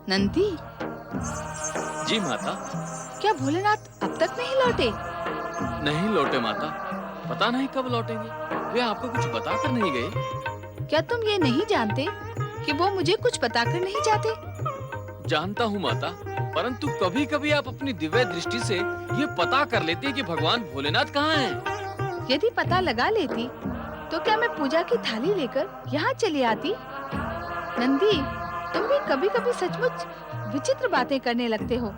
नंदी, जी माता। क्या भोलेनाथ अब तक नहीं लौटे? नहीं लौटे माता, पता नहीं कब लौटेंगे। वे आपको कुछ बताकर नहीं गए? क्या तुम ये नहीं जानते कि वो मुझे कुछ बताकर नहीं जाते? जानता हूँ माता, परंतु कभी कभी आप अपनी दिव्य दृष्टि से ये पता कर लेते हैं कि भगवान भोलेनाथ कहाँ हैं। यदि पता लगा लेती तो क्या मैं पूजा की थाली लेकर यहाँ चली आती? नंदी, तुम भी कभी-कभी सचमुच विचित्र बातें करने लगते हो।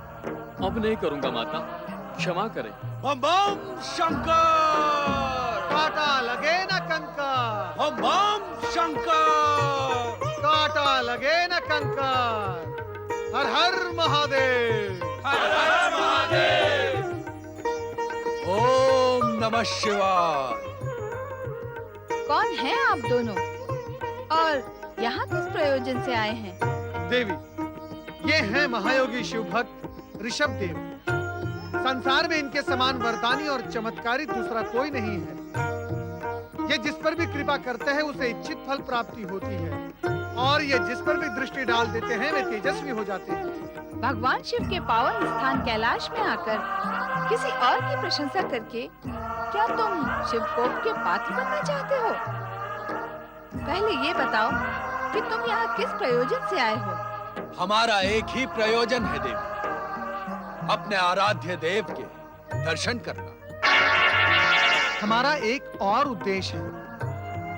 अब नहीं करूँगा माता, क्षमा करें। बम बम शंकर, काटा लगे न कंकर। बम बम शंकर, काटा लगे न कंकर। हर हर महादेव, हर हर महादेव। ओम नमः शिवाय। कौन हैं आप दोनों? और यहाँ किस प्रयोजन से आए हैं? देवी, ये हैं महायोगी शिव भक्त ऋषभ देव। संसार में इनके समान वरदानी और चमत्कारी दूसरा कोई नहीं है। ये जिस पर भी कृपा करते हैं उसे इच्छित फल प्राप्ति होती है, और ये जिस पर भी दृष्टि डाल देते हैं वे तेजस्वी हो जाते हैं। भगवान शिव के पावन स्थान कैलाश में आकर किसी और की प्रशंसा करके क्या तुम शिव कोप के पात्र बनना चाहते हो? पहले ये बताओ कि तुम यहाँ किस प्रयोजन से आए हो? हमारा एक ही प्रयोजन है देवी, अपने आराध्य देव के दर्शन करना। हमारा एक और उद्देश्य है,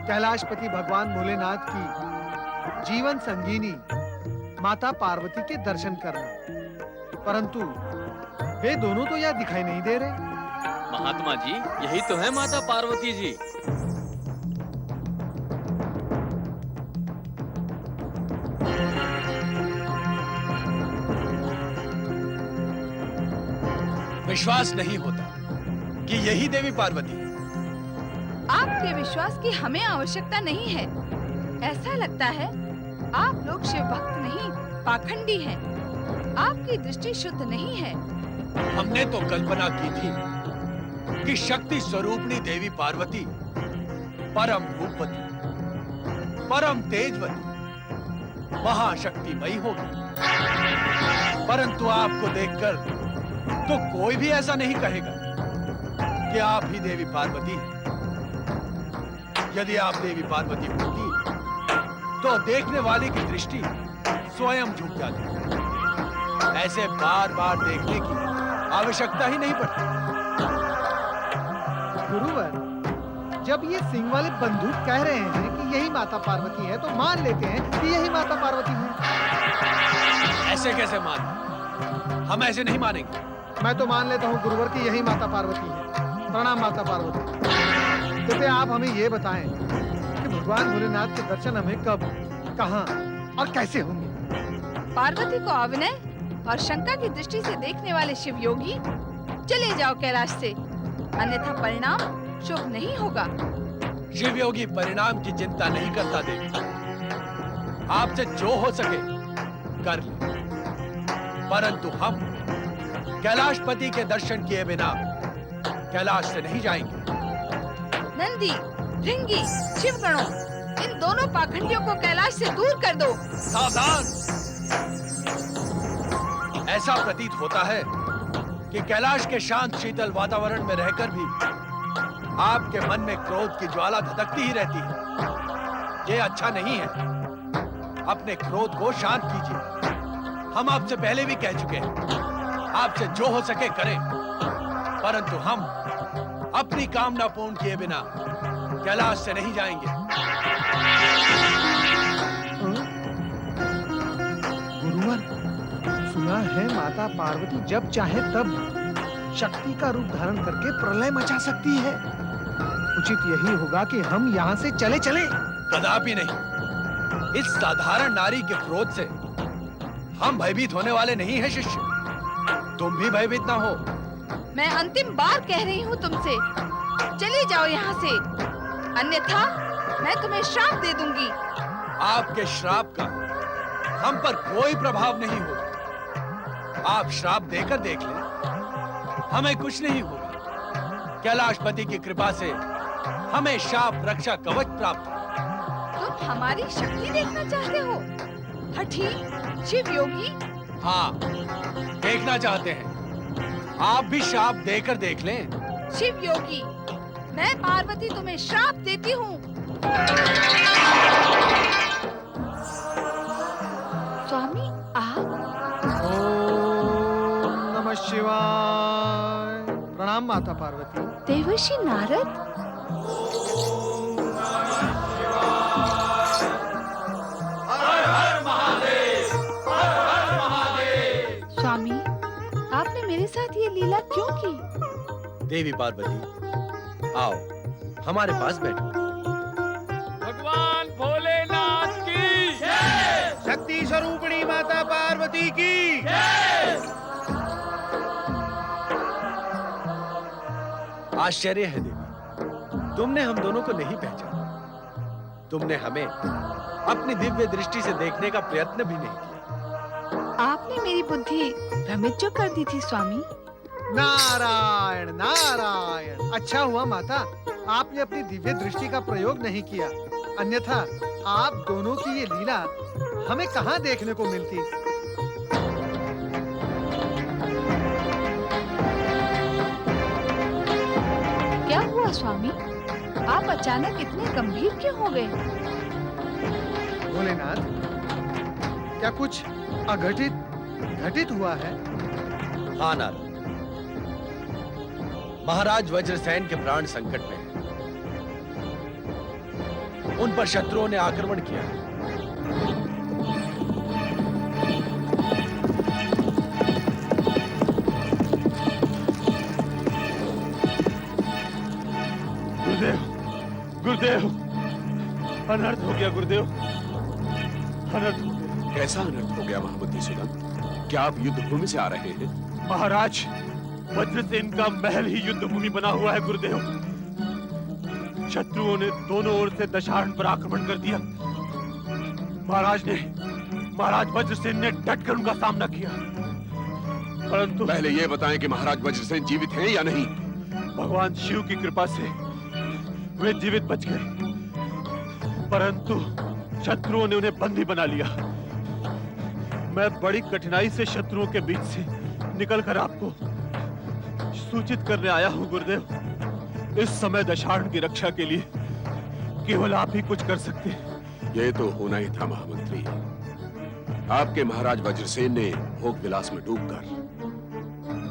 कैलाशपति भगवान भोलेनाथ की जीवन संगीनी माता पार्वती के दर्शन करना। परंतु वे दोनों तो यहाँ दिखाई नहीं दे रहे। महात्मा जी, यही तो है माता पार्वती जी। विश्वास नहीं होता कि यही देवी पार्वती है। आपके विश्वास की हमें आवश्यकता नहीं है। ऐसा लगता है आप लोग शिव भक्त नहीं, पाखंडी हैं। आपकी दृष्टि शुद्ध नहीं है। हमने तो कल्पना की थी कि शक्ति स्वरूपणी देवी पार्वती परम रूपवती, परम तेजवती, महाशक्तिमयी होगी। परंतु आपको देखकर तो कोई भी ऐसा नहीं कहेगा कि आप ही देवी पार्वती हैं। यदि आप देवी पार्वती होती तो देखने वाले की दृष्टि स्वयं झुक जाती। ऐसे बार बार देखने की आवश्यकता ही नहीं पड़ती। गुरुवर, जब ये सिंह वाले बंदूक कह रहे हैं कि यही माता पार्वती है तो मान लेते हैं कि यही माता पार्वती है। ऐसे कैसे मान? हम ऐसे नहीं मानेंगे। मैं तो मान लेता हूँ गुरुवर कि यही माता पार्वती है। प्रणाम माता पार्वती। कृपया आप हमें ये बताएं कि भगवान भोलेनाथ के दर्शन हमें कब, कहाँ और कैसे होंगे? पार्वती को अविनय और शंका की दृष्टि से देखने वाले शिव योगी, चले जाओ कैलाश से, अन्यथा परिणाम शुभ नहीं होगा। शिव योगी परिणाम की चिंता नहीं करता देवी। आपसे जो हो सके कर ले, परंतु हम कैलाशपति के दर्शन किए बिना कैलाश से नहीं जाएंगे। नंदी, भृंगी, शिवगणों, इन दोनों पाखंडियों को कैलाश से दूर कर दो। सावधान! ऐसा प्रतीत होता है कि कैलाश के शांत शीतल वातावरण में रहकर भी आपके मन में क्रोध की ज्वाला धधकती ही रहती है। ये अच्छा नहीं है। अपने क्रोध को शांत कीजिए। हम आपसे पहले भी कह चुके हैं, आपसे जो हो सके करें, परंतु हम अपनी कामना पूर्ण किए बिना कैलाश से नहीं जाएंगे। गुरुवर, सुना है माता पार्वती जब चाहे तब शक्ति का रूप धारण करके प्रलय मचा सकती है। उचित यही होगा कि हम यहाँ से चले चले। कदापि नहीं। इस साधारण नारी के क्रोध से हम भयभीत होने वाले नहीं हैं शिष्य। तुम भी भयभीत ना हो। मैं अंतिम बार कह रही हूँ तुमसे, चले जाओ यहाँ से, अन्यथा मैं तुम्हें श्राप दे दूंगी। आपके श्राप का हम पर कोई प्रभाव नहीं होगा। आप श्राप देकर देख लें, हमें कुछ नहीं होगा। कैलाशपति की कृपा से हमें शाप रक्षा कवच प्राप्त है। तुम हमारी शक्ति देखना चाहते हो? हठी, शिव योगी, हाँ, देखना चाहते हैं। आप भी श्राप देकर देख लें। शिव योगी, मैं पार्वती तुम्हें श्राप देती हूँ। स्वामी आप? ओम नमः शिवाय। प्रणाम माता पार्वती। देवर्षि नारद, स्वामी आपने मेरे साथ ये लीला क्यों की? देवी पार्वती, आओ हमारे पास बैठो। भगवान भोलेनाथ की शक्ति स्वरूपिणी माता पार्वती की। आश्चर्य है देवी, तुमने हम दोनों को नहीं पहचाना। तुमने हमें अपनी दिव्य दृष्टि से देखने का प्रयत्न भी नहीं किया। आपने मेरी बुद्धि भ्रमित जो कर दी थी स्वामी। नारायण नारायण। अच्छा हुआ माता आपने अपनी दिव्य दृष्टि का प्रयोग नहीं किया, अन्यथा आप दोनों की ये लीला हमें कहाँ देखने को मिलती। क्या हुआ स्वामी, आप अचानक इतने गंभीर क्यों हो गए? भोलेनाथ, क्या कुछ अघटित घटित हुआ है? हाँ नारद, महाराज वज्रसेन के प्राण संकट में हैं। उन पर शत्रुओं ने आक्रमण किया है। गुरुदेव, गुरुदेव, अनर्थ हो गया गुरुदेव, अनर्थ हो गया। कैसा अनर्थ हो गया महामंत्री सुदन? क्या आप युद्ध भूमि से आ रहे हैं? महाराज, वज्रसेन का महल ही युद्ध भूमि बना हुआ है गुरुदेव। शत्रुओं ने दोनों ओर से दशारण पर आक्रमण कर दिया। महाराज वज्रसेन ने डटकर उनका सामना किया, परंतु पहले ये बताएं कि महाराज वज्रसेन जीवित हैं या नहीं? भगवान शिव की कृपा से वे जीवित बच गए, परंतु शत्रुओं ने उन्हें बंदी बना लिया। मैं बड़ी कठिनाई से शत्रुओं के बीच से निकलकर आपको सूचित करने आया हूं गुरुदेव। इस समय दशारण की रक्षा के लिए केवल आप ही कुछ कर सकते हैं। ये तो होना ही था महामंत्री। आपके महाराज वज्रसेन ने भोग विलास में डूबकर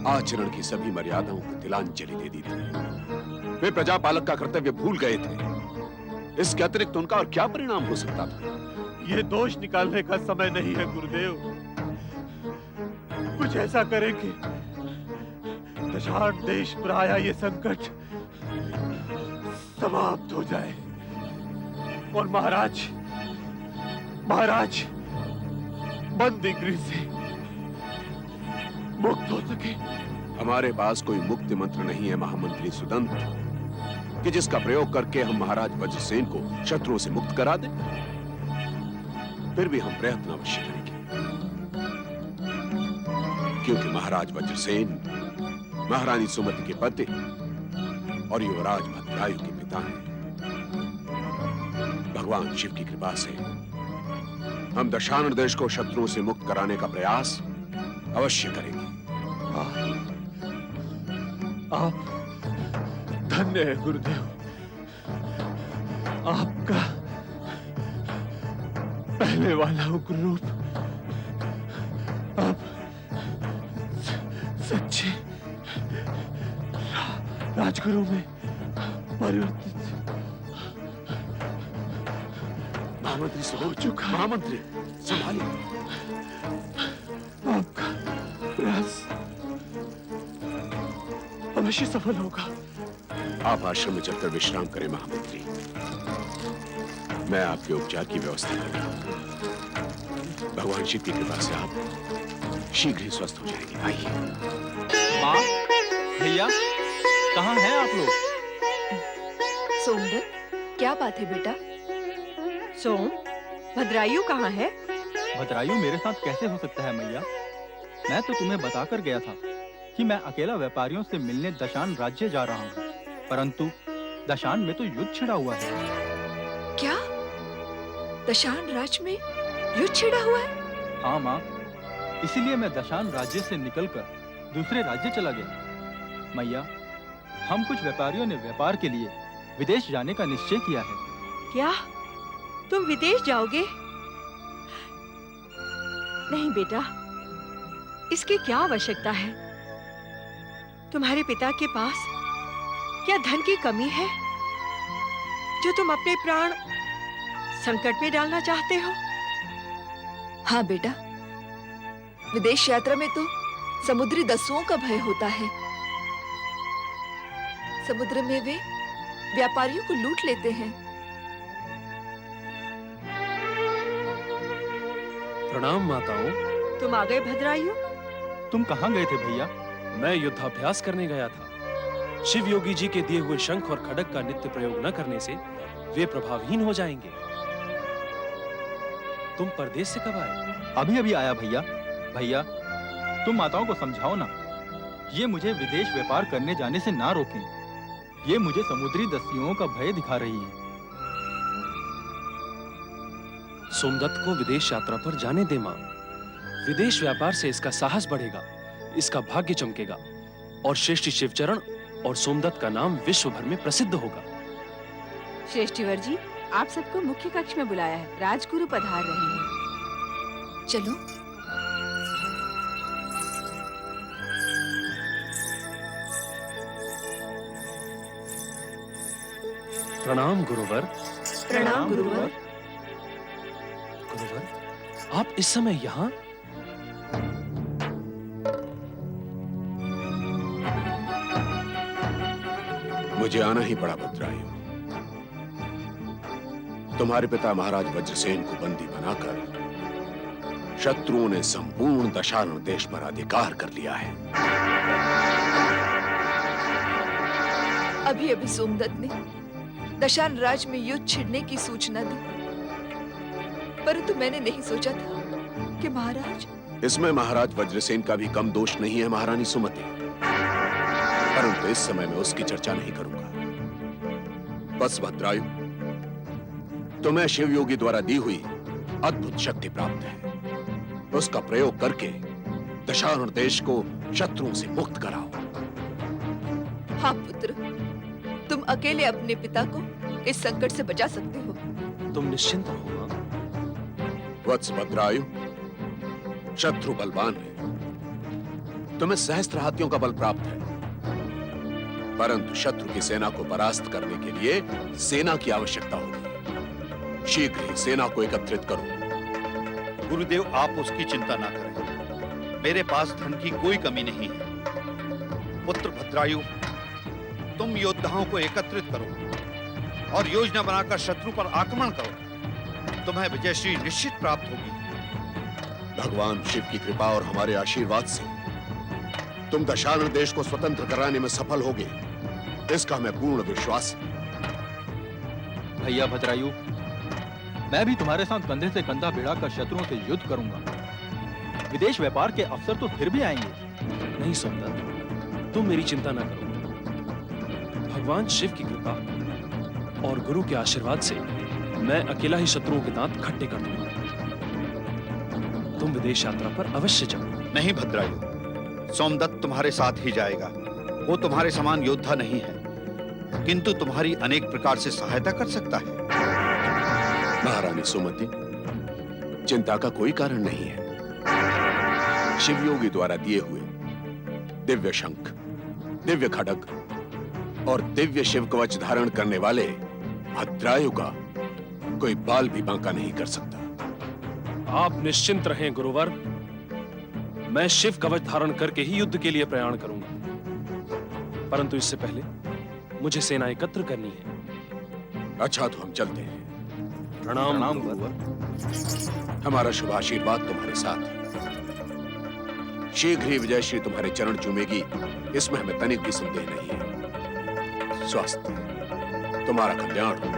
आचरण की सभी मर्यादाओं को तिलांजलि दे दी थी। वे प्रजापालक का कर्तव्य भूल गए थे। इसके अतिरिक्त उनका और क्या परिणाम हो सकता था? ये दोष निकालने का समय नहीं है गुरुदेव। कुछ ऐसा करें कि दशारण देश पर आया ये संकट समाप्त हो जाए और महाराज बंदी गृह से मुक्त हो सके। हमारे पास कोई मुक्ति मंत्र नहीं है महामंत्री सुदंत, कि जिसका प्रयोग करके हम महाराज वज्रसेन को शत्रुओं से मुक्त करा दें। फिर भी हम प्रयत्न अवश्य करेंगे, क्योंकि महाराज वज्रसेन महारानी सुमति के पति और युवराज भद्रायु के पिता हैं। भगवान शिव की कृपा से हम दशानन देश को शत्रुओं से मुक्त कराने का प्रयास अवश्य करेंगे। आप धन्य है गुरुदेव। आपका पहले वाला उग्र रूप अब सच्चे राजगुरु में परिवर्तित महामंत्री हो सुदंत, चुका। महामंत्री संभालिए। आपका प्रयास अवश्य सफल होगा। आप आश्रम में चलकर विश्राम करें महामंत्री। मैं आपके उपचार की व्यवस्था कर रहा हूं। भगवान शिव की कृपा से आप शीघ्र ही स्वस्थ हो जाएंगे। आइए। माँ, भैया, कहाँ हैं आप लोग? सोमदत्त, क्या बात है बेटा? सोम, भद्रायु कहाँ है? भद्रायु मेरे साथ कैसे हो सकता है मैया? मैं तो तुम्हें बताकर गया था कि मैं अकेला व्यापारियों से मिलने दशान राज्य जा रहा हूँ, परंतु दशान में तो युद्ध छिड़ा हुआ है। क्या? दशान राज्य में युद्ध छिड़ा हुआ है? हाँ माँ, इसीलिए मैं दशान राज्य से निकलकर दूसरे राज्य चला गया। मैया, हम कुछ व्यापारियों ने व्यापार के लिए विदेश जाने का निश्चय किया है। क्या तुम विदेश जाओगे? नहीं बेटा, इसकी क्या आवश्यकता है? तुम्हारे पिता के पास क्या धन की कमी है जो तुम अपने प्राण संकट में डालना चाहते हो? हाँ बेटा, विदेश यात्रा में तो समुद्री दस्युओं का भय होता है। समुद्र में वे व्यापारियों को लूट लेते हैं। प्रणाम माताओं। तुम आ गए भद्रायु? तुम कहाँ गए थे भैया? मैं युद्धाभ्यास करने गया था। शिव योगी जी के दिए हुए शंख और खड्ग का नित्य प्रयोग न करने से वे प्रभावहीन हो जाएंगे। तुम परदेश से कब आए? अभी अभी आया भैया। भैया, तुम माताओं को समझाओ ना, ये मुझे विदेश व्यापार करने जाने से ना रोकें। ये मुझे समुद्री दस्युओं का भय दिखा रही है। सोमदत्त को विदेश यात्रा पर जाने दे मां। विदेश व्यापार से इसका साहस बढ़ेगा, इसका भाग्य चमकेगा और श्रेष्ठ शिवचरण और सोमदत्त का नाम विश्व भर में प्रसिद्ध होगा। श्रेष्ठीवर जी, आप सबको मुख्य कक्ष में बुलाया है। राजगुरु पधार रहे हैं। चलो। प्रणाम गुरुवर। प्रणाम गुरुवर। गुरुवर, आप इस समय यहाँ? मुझे आना ही पड़ा भद्रायु। तुम्हारे पिता महाराज वज्रसेन को बंदी बनाकर शत्रुओं ने संपूर्ण दशारण देश पर अधिकार कर लिया है। अभी अभी सोमदत्त ने दशान राज्य में युद्ध छिड़ने की सूचना दी, परंतु मैंने नहीं सोचा था कि महाराज। इसमें महाराज वज्रसेन का भी कम दोष नहीं है महारानी सुमति, परंतु इस समय मैं उसकी चर्चा नहीं करूंगा। बस भद्रायु, तुम्हें शिव योगी द्वारा दी हुई अद्भुत शक्ति प्राप्त है। उसका प्रयोग करके दशारण देश को शत्रुओं से मुक्त कराओ। हाँ पुत्र, तुम अकेले अपने पिता को इस संकट से बचा सकते हो। तुम निश्चिंत रहो मां। वत्स भद्रायु, शत्रु बलवान है। तुम्हें सहस्त्र हाथियों का बल प्राप्त है, परंतु शत्रु की सेना को परास्त करने के लिए सेना की आवश्यकता होगी। शीघ्र ही सेना को एकत्रित करो। गुरुदेव, आप उसकी चिंता ना करें। मेरे पास धन की कोई कमी नहीं है। पुत्र भद्रायु, तुम योद्धाओं को एकत्रित करो और योजना बनाकर शत्रु पर आक्रमण करो। तुम्हें विजयश्री निश्चित प्राप्त होगी। भगवान शिव की कृपा और हमारे आशीर्वाद से तुम दशारण देश को स्वतंत्र कराने में सफल होगे, इसका हमें पूर्ण विश्वास है। भैया भद्रायु, मैं भी तुम्हारे साथ कंधे से कंधा भिड़ाकर शत्रुओं से युद्ध करूंगा। विदेश व्यापार के अवसर तो फिर भी आएंगे। नहीं सोमदत्त, तुम मेरी चिंता ना करो। भगवान शिव की कृपा और गुरु के आशीर्वाद से मैं अकेला ही शत्रुओं के दांत खट्टे कर दूंगा। तुम विदेश यात्रा पर अवश्य जाओ। नहीं भद्रायु, सोमदत्त तुम्हारे साथ ही जाएगा। वो तुम्हारे समान योद्धा नहीं है, किंतु तुम्हारी अनेक प्रकार से सहायता कर सकता है। महारानी सुमति, चिंता का कोई कारण नहीं है। शिव योगी द्वारा दिए हुए दिव्य शंख, दिव्य खड्ग और दिव्य शिव कवच धारण करने वाले भद्रायु का कोई बाल भी बांका नहीं कर सकता। आप निश्चिंत रहें गुरुवर। मैं शिव कवच धारण करके ही युद्ध के लिए प्रयाण करूंगा, परंतु इससे पहले मुझे सेना एकत्र करनी है। अच्छा, तो हम चलते हैं। प्रणाम गुरुवर। हमारा शुभ आशीर्वाद तुम्हारे साथ है। शीघ्र ही विजयश्री तुम्हारे चरण चूमेगी, इसमें हमें तनिक भी संदेह नहीं है। स्वस्थ, तुम्हारा कल्याण हो।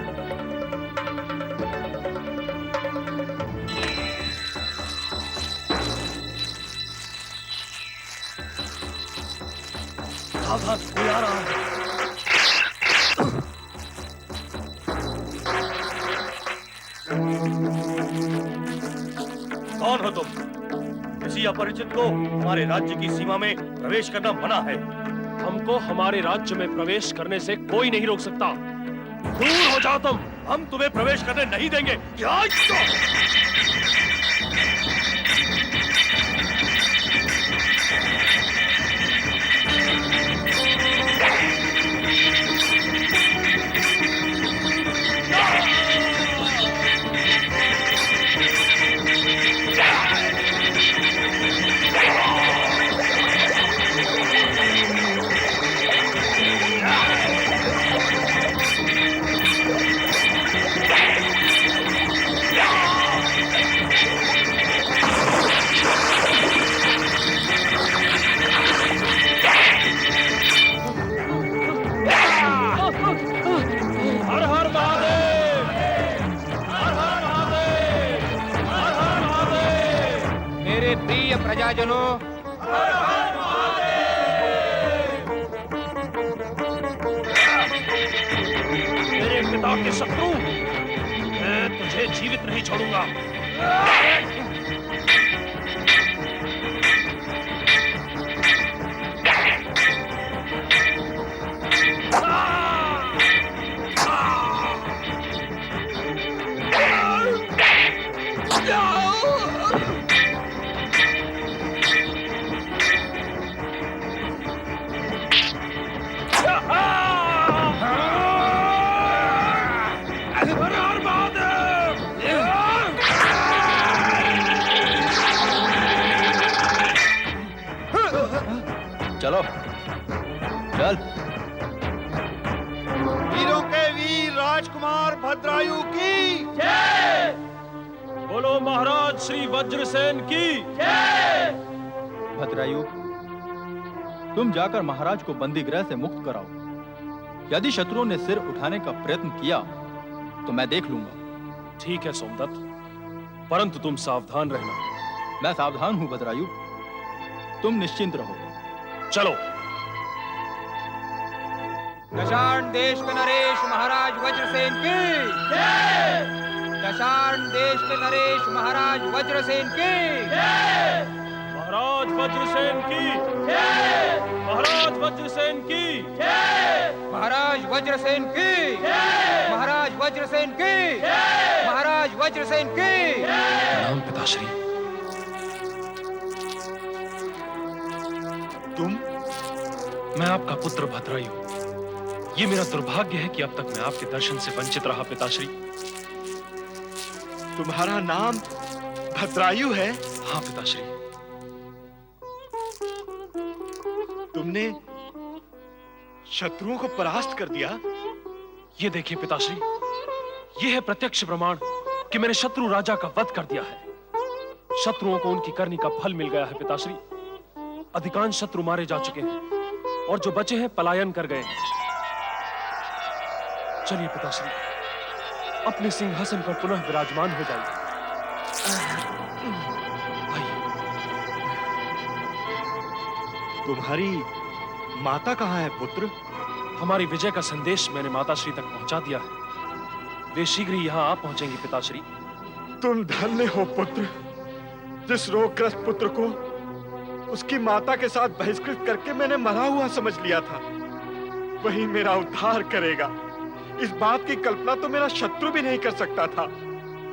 कोई आ रहा है। कौन हो तुम? किसी अपरिचित को हमारे राज्य की सीमा में प्रवेश करना मना है। हमको हमारे राज्य में प्रवेश करने से कोई नहीं रोक सकता। दूर हो जाओ तुम। हम तुम्हें प्रवेश करने नहीं देंगे। हर हर महादेव! हर हर महादेव! हर हर महादेव! मेरे प्रिय प्रजाजनों, मेरे पिता के शत्रु, मैं तुझे जीवित नहीं छोड़ूंगा। चलो चल। वीरों के वीर राजकुमार भद्रायु की बोलो महाराज श्री वज्रसेन की। भद्रायु, तुम जाकर महाराज को बंदी गृह से मुक्त कराओ। यदि शत्रुओं ने सिर उठाने का प्रयत्न किया तो मैं देख लूंगा। ठीक है सोमदत्त, परंतु तुम सावधान रहना। मैं सावधान हूं भद्रायु, तुम निश्चिंत रहो। चलो। दशार्ण देश के नरेश महाराज वज्रसेन की। दशार्ण देश के नरेश महाराज वज्रसेन की। महाराज वज्रसेन की। महाराज वज्रसेन की। महाराज वज्रसेन की। महाराज वज्रसेन की। महाराज वज्रसेन की। प्रणाम पिताश्री। तुम? मैं आपका पुत्र भद्रायु। ये मेरा दुर्भाग्य है कि अब तक मैं आपके दर्शन से वंचित रहा पिताश्री। तुम्हारा नाम भद्रायु है? हाँ पिताश्री। तुमने शत्रुओं को परास्त कर दिया? ये देखिए पिताश्री, ये है प्रत्यक्ष प्रमाण कि मैंने शत्रु राजा का वध कर दिया है। शत्रुओं को उनकी करनी का फल मिल गया है पिताश्री। अधिकांश शत्रु मारे जा चुके हैं और जो बचे हैं पलायन कर गए हैं। चलिए पिताश्री, अपने सिंहासन पर पुनः विराजमान हो जाइए। आइए। तुम्हारी माता कहाँ है पुत्र? हमारी विजय का संदेश मैंने माताश्री तक पहुंचा दिया है। वे शीघ्र ही यहाँ आ पहुंचेंगे पिताश्री। तुम धन्य हो पुत्र, जिस रोगग्रस्त पुत्र को उसकी माता के साथ बहिष्कृत करके मैंने मरा हुआ समझ लिया था, वही मेरा उद्धार करेगा। इस बात की कल्पना तो मेरा शत्रु भी नहीं कर सकता था।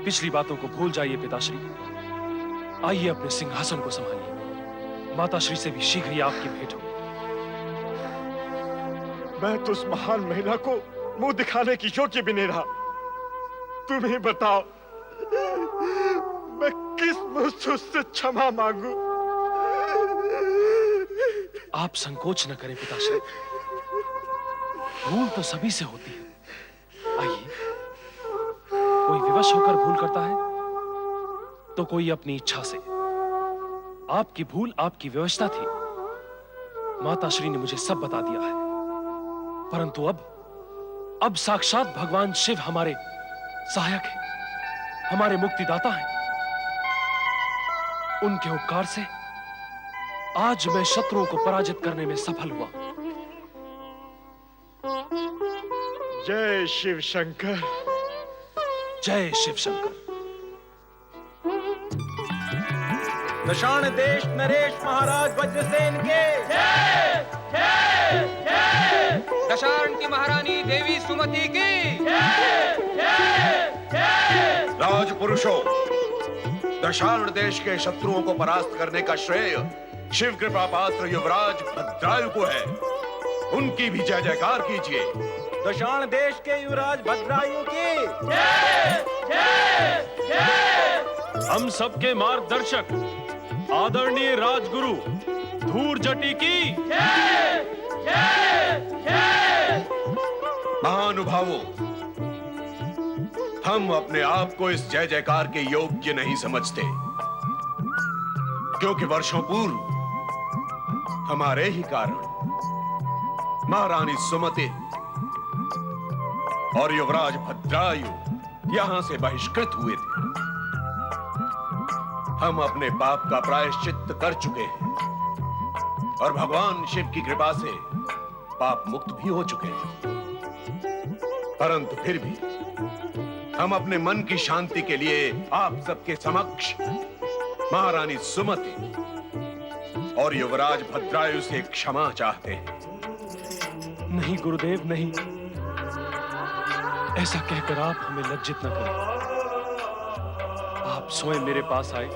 पिछली बातों को भूल जाइए पिताश्री। आइए अपने सिंहासन को संभालिए। माताश्री से भी शीघ्र ही आपकी भेंट हो। मैं तो उस महान महिला को मुंह दिखाने की योग्य भी नहीं रहा। तुम ही बताओ, मैं किस मुंह से उससे क्षमा मांगू? आप संकोच न करें पिताश्री, भूल तो सभी से होती है। आइए, कोई विवश होकर भूल करता है तो कोई अपनी इच्छा से। आपकी भूल आपकी व्यवस्था थी। माताश्री ने मुझे सब बता दिया है। परंतु अब साक्षात भगवान शिव हमारे सहायक हैं, हमारे मुक्तिदाता हैं। उनके उपकार से आज मैं शत्रुओं को पराजित करने में सफल हुआ। जय शिव शंकर। जय शिव शंकर। दशाण देश नरेश महाराज वज्रसेन के दशाण की महारानी देवी सुमति की राजपुरुषों, दशार्ण देश के शत्रुओं को परास्त करने का श्रेय शिव कृपा पात्र युवराज भद्रायु को है। उनकी भी जय जयकार कीजिए। दशाण देश के युवराज भद्रायु की हम सबके मार्गदर्शक आदरणीय राजगुरु धूर जटी की महानुभावों, हम अपने आप को इस जय जयकार के योग्य नहीं समझते, क्योंकि वर्षों पूर्व हमारे ही कारण महारानी सुमति और युवराज भद्रायु यहां से बहिष्कृत हुए थे। हम अपने पाप का प्रायश्चित्त कर चुके हैं और भगवान शिव की कृपा से पाप मुक्त भी हो चुके हैं। परंतु फिर भी हम अपने मन की शांति के लिए आप सबके समक्ष महारानी सुमति और युवराज भद्रायु से क्षमा चाहते हैं। नहीं गुरुदेव, नहीं, ऐसा कहकर आप हमें लज्जित न करें। आप स्वयं मेरे पास आए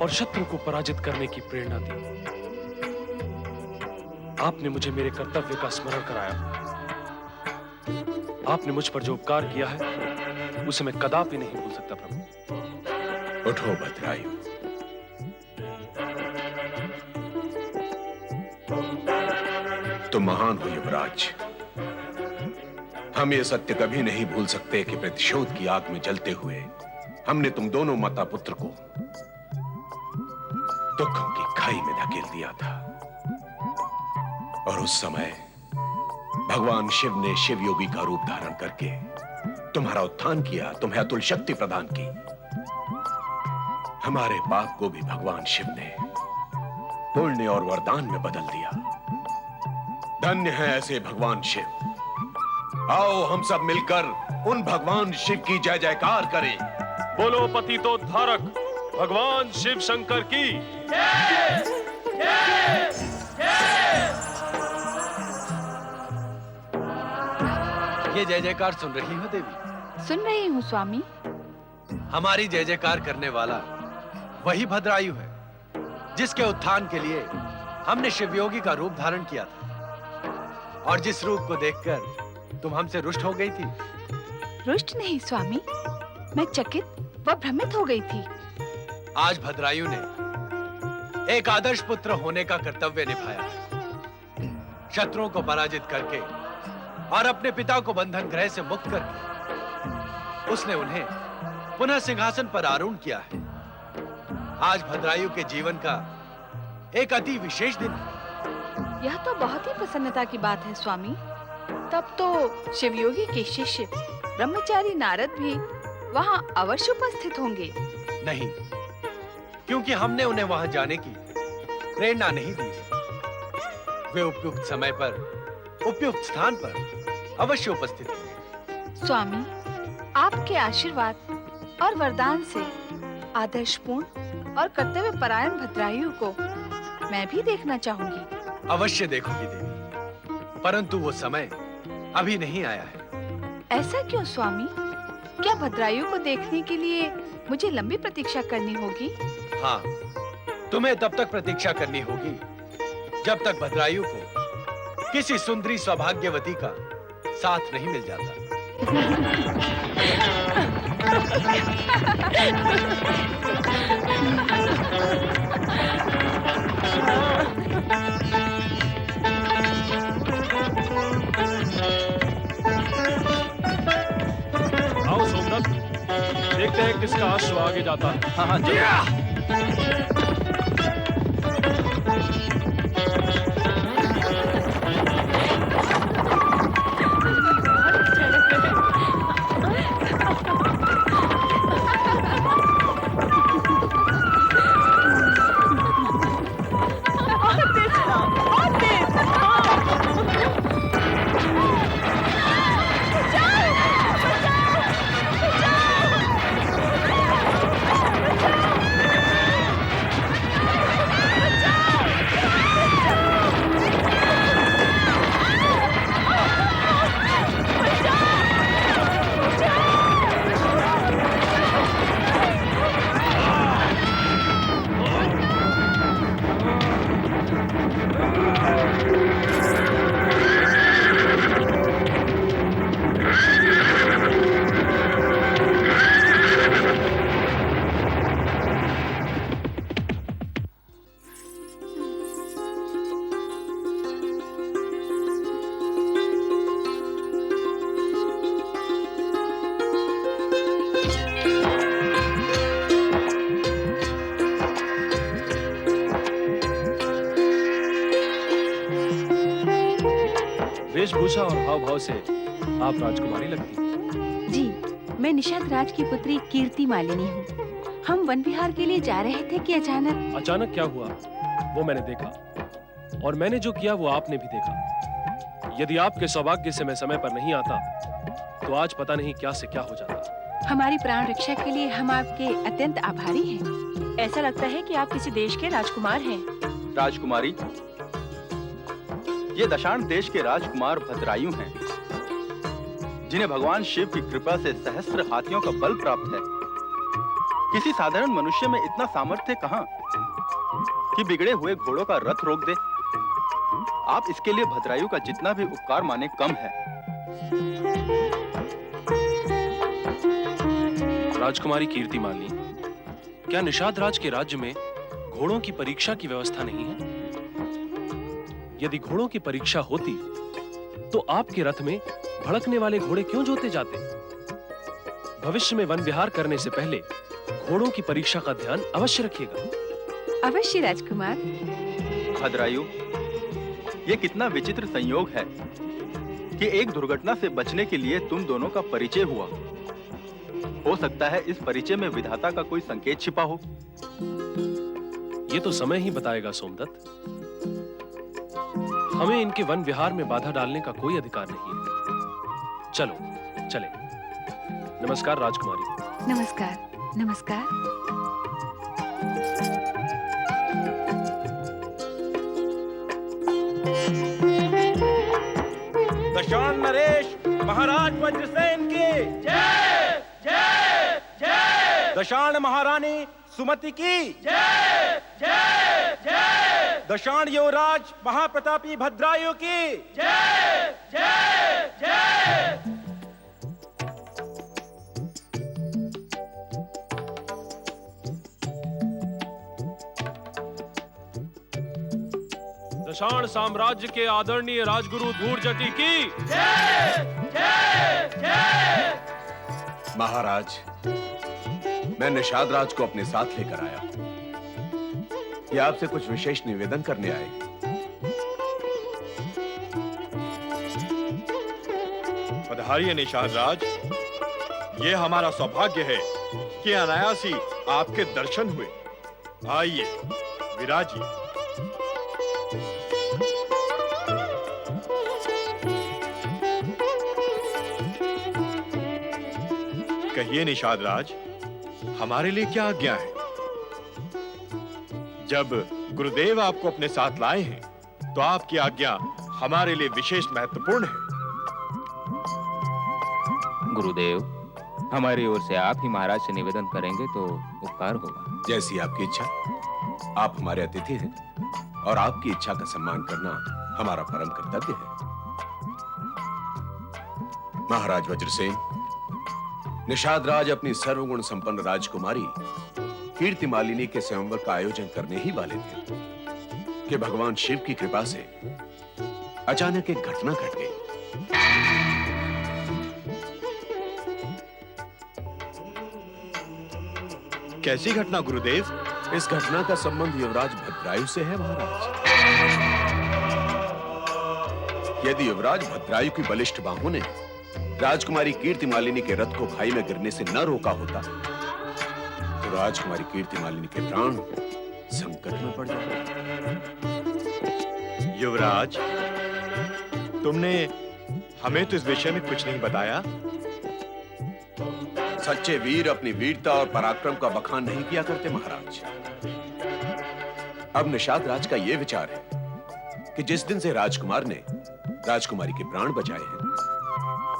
और शत्रु को पराजित करने की प्रेरणा दी। आपने मुझे मेरे कर्तव्य का स्मरण कराया। आपने मुझ पर जो उपकार किया है उसे मैं कदापि नहीं भूल सकता प्रभु। उठो भद्रायु। तुम महान हो युवराज। हम ये सत्य कभी नहीं भूल सकते कि प्रतिशोध की आग में जलते हुए हमने तुम दोनों माता पुत्र को दुखों की खाई में धकेल दिया था। और उस समय भगवान शिव ने शिव योगी का रूप धारण करके तुम्हारा उत्थान किया, तुम्हें अतुल शक्ति प्रदान की। हमारे पाप को भी भगवान शिव ने पुण्य और वरदान में बदल दिया। धन्य है ऐसे भगवान शिव। आओ हम सब मिलकर उन भगवान शिव की जय जयकार करें। बोलो पतितोद्धारक भगवान शिव शंकर की। ये जय जयकार सुन रही हो देवी? सुन रही हूँ स्वामी। हमारी जय जयकार करने वाला वही भद्रायु है जिसके उत्थान के लिए हमने शिवयोगी का रूप धारण किया था और जिस रूप को देखकर तुम हमसे रुष्ट हो गई थी। रुष्ट नहीं स्वामी, मैं चकित व भ्रमित हो गई थी। आज भद्रायु ने एक आदर्श पुत्र होने का कर्तव्य निभाया। शत्रुओं को पराजित करके और अपने पिता को बंधन ग्रह से मुक्त करके उसने उन्हें पुनः सिंहासन पर आरूढ़ किया है। आज भद्रायु के जीवन का एक अति विशेष दिन है। यह तो बहुत ही प्रसन्नता की बात है स्वामी। तब तो शिवयोगी के शिष्य ब्रह्मचारी नारद भी वहां अवश्य उपस्थित होंगे। नहीं, क्योंकि हमने उन्हें वहां जाने की प्रेरणा नहीं दी है। वे उपयुक्त समय पर उपयुक्त स्थान पर अवश्य उपस्थित होंगे। स्वामी, आपके आशीर्वाद और वरदान से आदर्शपूर्ण और कर्तव्य परायण भद्रायु को मैं भी देखना चाहूंगी। अवश्य देखोगी देवी, परंतु वो समय अभी नहीं आया है। ऐसा क्यों स्वामी? क्या भद्रायु को देखने के लिए मुझे लंबी प्रतीक्षा करनी होगी? हाँ, तुम्हें तब तक प्रतीक्षा करनी होगी जब तक भद्रायु को किसी सुंदरी सौभाग्यवती का साथ नहीं मिल जाता। आओ सोमनाथ, देखते हैं किसका अश्व आगे जाता है। हाँ हाँ चलो। बचाओ! वेशभूषा और हाव भाव से आप राजकुमारी लगती हैं। जी, मैं निषाद राज की पुत्री कीर्ति मालिनी हूँ। हम वन विहार के लिए जा रहे थे कि अचानक क्या हुआ वो मैंने देखा, और मैंने जो किया वो आपने भी देखा। यदि आपके सौभाग्य से मैं समय पर नहीं आता तो आज पता नहीं क्या से क्या हो जाता। हमारी प्राण रक्षा के लिए हम आपके अत्यंत आभारी हैं। ऐसा लगता है कि आप किसी देश के राजकुमार हैं। राजकुमारी, ये दशाण देश के राजकुमार भद्रायु हैं, जिन्हें भगवान शिव की कृपा से सहस्त्र हाथियों का बल प्राप्त है। किसी साधारण मनुष्य में इतना सामर्थ्य कहाँ कि बिगड़े हुए घोड़ों का रथ रोक दे। आप इसके लिए भद्रायु का जितना भी उपकार माने कम है। राजकुमारी कीर्ति मालिनी, क्या निषाद राज के राज्य में घोड़ों की परीक्षा की व्यवस्था नहीं है? यदि घोड़ों की परीक्षा होती तो आपके रथ में भड़कने वाले घोड़े क्यों जोते जाते? भविष्य में वन विहार करने से पहले घोड़ों की परीक्षा का ध्यान अवश्य रखिएगा। अवश्य राजकुमार। भद्रायु, ये कितना विचित्र संयोग है कि एक दुर्घटना से बचने के लिए तुम दोनों का परिचय हुआ। हो सकता है इस परिचय में विधाता का कोई संकेत छिपा हो। ये तो समय ही बताएगा सोमदत्त। हमें इनके वन विहार में बाधा डालने का कोई अधिकार नहीं है। चलो चले। नमस्कार राजकुमारी। नमस्कार। नमस्कार। दशाण नरेश महाराज वज्रसेन की जय जय जय। दशाण महारानी सुमति की जय जय जय। दशाण युवराज महाप्रतापी भद्रायु की जय जय जय। दशाण साम्राज्य के आदरणीय राजगुरु धूर्जटी की जय जय जय। महाराज, मैं निषाद राज को अपने साथ लेकर आया। ये आपसे कुछ विशेष निवेदन करने आए। पधारिए निषाद राज। ये हमारा सौभाग्य है कि अनायास ही आपके दर्शन हुए। आइए विराजिए। कहिए निषाद राज, हमारे लिए क्या आज्ञा है? जब गुरुदेव आपको अपने साथ लाए हैं तो आपकी आज्ञा हमारे लिए विशेष महत्वपूर्ण है। गुरुदेव, हमारी ओर से आप ही महाराज से निवेदन करेंगे तो उपकार होगा। जैसी आपकी इच्छा। आप हमारे अतिथि हैं और आपकी इच्छा का सम्मान करना हमारा परम कर्तव्य है। महाराज वज्रसेन, निषाद राज अपनी सर्वगुण संपन्न राजकुमारी कीर्ति मालिनी के स्वयंवर का आयोजन करने ही वाले थे कि भगवान शिव की कृपा से अचानक एक घटना घट गई। कैसी घटना गुरुदेव? इस घटना का संबंध युवराज भद्रायु से है महाराज। यदि युवराज भद्रायु की बलिष्ठ बाहों ने राजकुमारी कीर्ति मालिनी के रथ को खाई में गिरने से न रोका होता तो राजकुमारी कीर्ति मालिनी के प्राण संकट में पड़ जाते। युवराज, तुमने हमें तो इस विषय में कुछ नहीं बताया। सच्चे वीर अपनी वीरता और पराक्रम का बखान नहीं किया करते महाराज। अब निषाद राज का यह विचार है कि जिस दिन से राजकुमार ने राजकुमारी के प्राण बचाए हैं,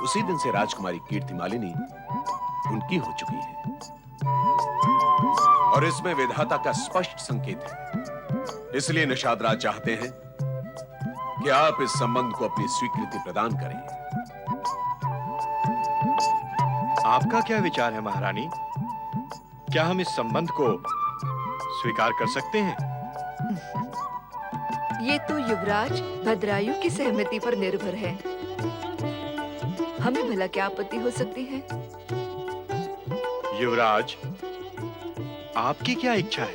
उसी दिन से राजकुमारी कीर्ति मालिनी उनकी हो चुकी है। और इसमें विधाता का स्पष्ट संकेत है। इसलिए निषाद राज चाहते हैं कि आप इस संबंध को अपनी स्वीकृति प्रदान करें। आपका क्या विचार है महारानी? क्या हम इस संबंध को स्वीकार कर सकते हैं? ये तो युवराज भद्रायु की सहमति पर निर्भर है। हमें भला क्या आपत्ति हो सकती है? युवराज, आपकी क्या इच्छा है?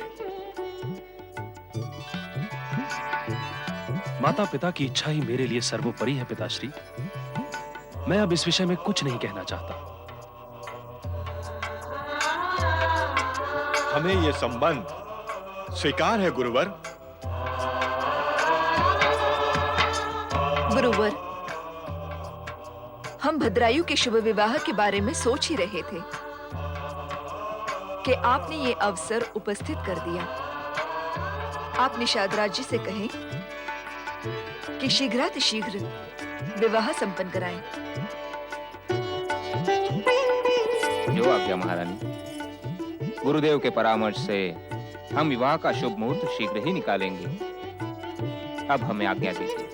माता पिता की इच्छा ही मेरे लिए सर्वोपरि है पिताश्री। मैं अब इस विषय में कुछ नहीं कहना चाहता। हमें ये संबंध स्वीकार है गुरुवर। गुरुवर, हम भद्रायु के शुभ विवाह के बारे में सोच ही रहे थे कि आपने ये अवसर उपस्थित कर दिया। आप निषादराज जी से कहें कि शीघ्रातिशीघ्र विवाह संपन्न कराएं। जो आज्ञा महारानी। गुरुदेव के परामर्श से हम विवाह का शुभ मुहूर्त शीघ्र ही निकालेंगे। अब हमें आज्ञा दीजिए।